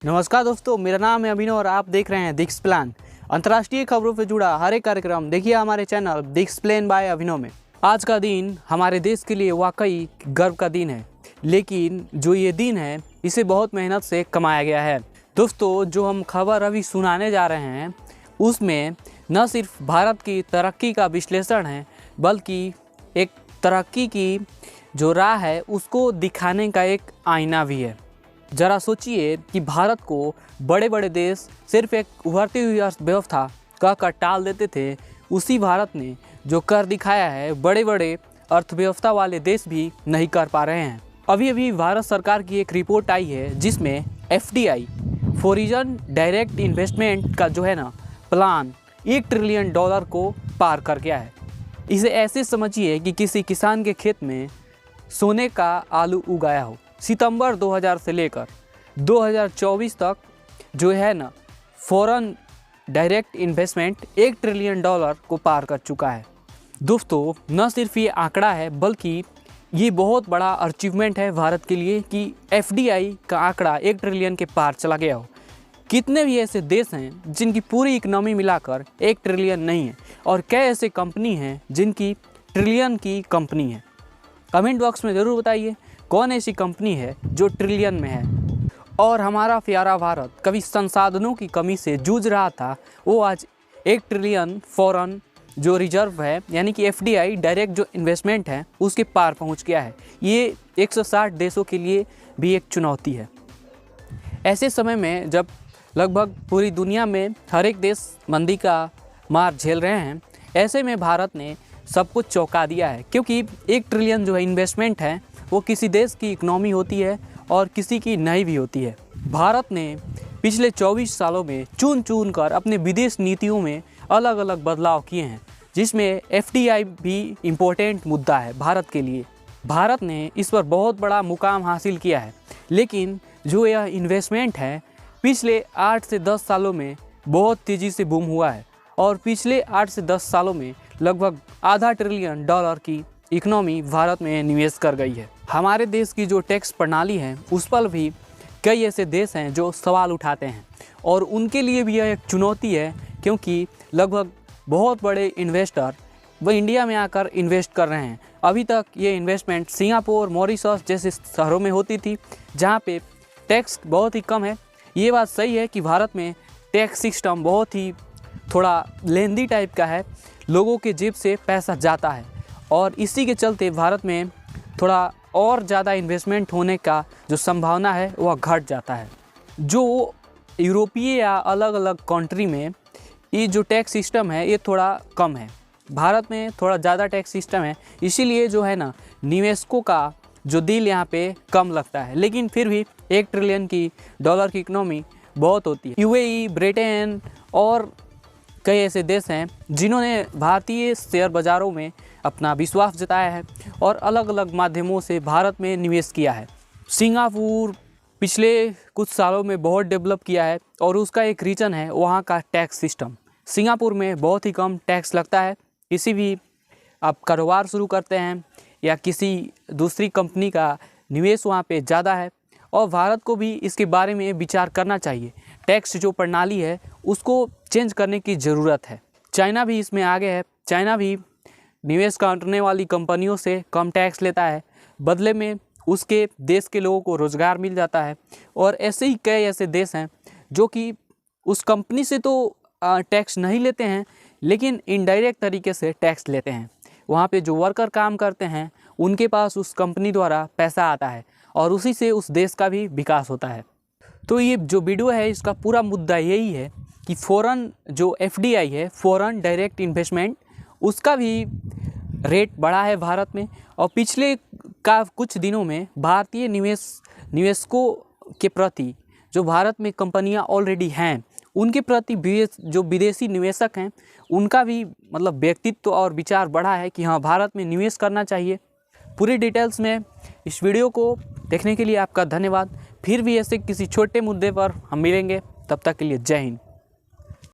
नमस्कार दोस्तों, मेरा नाम है अभिनव और आप देख रहे हैं द एक्सप्लेन। अंतर्राष्ट्रीय खबरों से जुड़ा हर एक कार्यक्रम देखिए हमारे चैनल द एक्सप्लेन बाय अभिनव में। आज का दिन हमारे देश के लिए वाकई गर्व का दिन है, लेकिन जो ये दिन है इसे बहुत मेहनत से कमाया गया है। दोस्तों, जो हम खबर अभी सुनाने जा रहे हैं उसमें न सिर्फ भारत की तरक्की का विश्लेषण है, बल्कि एक तरक्की की जो राह है उसको दिखाने का एक आईना भी है। ज़रा सोचिए कि भारत को बड़े बड़े देश सिर्फ एक उभरती हुई अर्थव्यवस्था कहकर टाल देते थे, उसी भारत ने जो कर दिखाया है बड़े बड़े अर्थव्यवस्था वाले देश भी नहीं कर पा रहे हैं। अभी अभी भारत सरकार की एक रिपोर्ट आई है जिसमें FDI फॉरेन डायरेक्ट इन्वेस्टमेंट का जो है ना प्लान $1 ट्रिलियन को पार कर गया है। इसे ऐसे समझिए कि किसी किसान के खेत में सोने का आलू उगाया हो। सितंबर 2000 से लेकर 2024 तक जो है ना फॉरेन डायरेक्ट इन्वेस्टमेंट $1 ट्रिलियन को पार कर चुका है। दोस्तों, न सिर्फ ये आंकड़ा है बल्कि ये बहुत बड़ा अचीवमेंट है भारत के लिए कि FDI का आंकड़ा 1 ट्रिलियन के पार चला गया हो। कितने भी ऐसे देश हैं जिनकी पूरी इकनॉमी मिलाकर 1 ट्रिलियन नहीं है, और कई ऐसे कंपनी हैं जिनकी ट्रिलियन की कंपनी है। कमेंट बॉक्स में ज़रूर बताइए कौन ऐसी कंपनी है जो ट्रिलियन में है। और हमारा प्यारा भारत कभी संसाधनों की कमी से जूझ रहा था, वो आज 1 ट्रिलियन फॉरेन जो रिजर्व है यानी कि FDI डायरेक्ट जो इन्वेस्टमेंट है उसके पार पहुंच गया है। ये 160 देशों के लिए भी एक चुनौती है। ऐसे समय में जब लगभग पूरी दुनिया में हर एक देश मंदी का मार झेल रहे हैं, ऐसे में भारत ने सब कुछ चौंका दिया है, क्योंकि 1 ट्रिलियन जो है इन्वेस्टमेंट है वो किसी देश की इकनॉमी होती है और किसी की नहीं भी होती है। भारत ने पिछले 24 सालों में चुन चुन कर अपने विदेश नीतियों में अलग अलग बदलाव किए हैं, जिसमें FDI भी इम्पोर्टेंट मुद्दा है भारत के लिए। भारत ने इस पर बहुत बड़ा मुकाम हासिल किया है, लेकिन जो यह इन्वेस्टमेंट है पिछले 8 से 10 सालों में बहुत तेज़ी से बूम हुआ है, और पिछले 8 से 10 सालों में लगभग $0.5 ट्रिलियन की इकनॉमी भारत में निवेश कर गई है। हमारे देश की जो टैक्स प्रणाली है उस पर भी कई ऐसे देश हैं जो सवाल उठाते हैं, और उनके लिए भी यह एक चुनौती है, क्योंकि लगभग बहुत बड़े इन्वेस्टर वो इंडिया में आकर इन्वेस्ट कर रहे हैं। अभी तक ये इन्वेस्टमेंट सिंगापुर, मॉरिशस जैसे शहरों में होती थी जहाँ पे टैक्स बहुत ही कम है। ये बात सही है कि भारत में टैक्स सिस्टम बहुत ही थोड़ा लेंदी टाइप का है, लोगों के जेब से पैसा जाता है, और इसी के चलते भारत में थोड़ा और ज़्यादा इन्वेस्टमेंट होने का जो संभावना है वह घट जाता है। जो यूरोपीय या अलग अलग कंट्री में ये जो टैक्स सिस्टम है ये थोड़ा कम है, भारत में थोड़ा ज़्यादा टैक्स सिस्टम है, इसीलिए जो है ना निवेशकों का जो दिल यहाँ पे कम लगता है। लेकिन फिर भी 1 ट्रिलियन की इकनॉमी बहुत होती है। UAE, ब्रिटेन और कई ऐसे देश हैं जिन्होंने भारतीय शेयर बाज़ारों में अपना विश्वास जताया है और अलग अलग माध्यमों से भारत में निवेश किया है। सिंगापुर पिछले कुछ सालों में बहुत डेवलप किया है, और उसका एक रीज़न है वहाँ का टैक्स सिस्टम। सिंगापुर में बहुत ही कम टैक्स लगता है। किसी भी आप कारोबार शुरू करते हैं या किसी दूसरी कंपनी का निवेश वहाँ पे ज़्यादा है, और भारत को भी इसके बारे में विचार करना चाहिए। टैक्स जो प्रणाली है उसको चेंज करने की ज़रूरत है। चाइना भी इसमें आगे है। चाइना भी निवेश करने वाली कंपनियों से कम टैक्स लेता है, बदले में उसके देश के लोगों को रोज़गार मिल जाता है। और ऐसे ही कई ऐसे देश हैं जो कि उस कंपनी से तो टैक्स नहीं लेते हैं, लेकिन इनडायरेक्ट तरीके से टैक्स लेते हैं। वहाँ पे जो वर्कर काम करते हैं उनके पास उस कंपनी द्वारा पैसा आता है, और उसी से उस देश का भी विकास होता है। तो ये जो वीडियो है इसका पूरा मुद्दा यही है कि फॉरेन जो FDI है, फॉरेन डायरेक्ट इन्वेस्टमेंट, उसका भी रेट बढ़ा है भारत में। और पिछले कुछ दिनों में भारतीय निवेशकों के प्रति जो भारत में कंपनियां ऑलरेडी हैं उनके प्रति जो विदेशी निवेशक हैं उनका भी मतलब व्यक्तित्व और विचार बढ़ा है कि हाँ, भारत में निवेश करना चाहिए। पूरी डिटेल्स में इस वीडियो को देखने के लिए आपका धन्यवाद। फिर भी ऐसे किसी छोटे मुद्दे पर हम मिलेंगे, तब तक के लिए जय हिंद।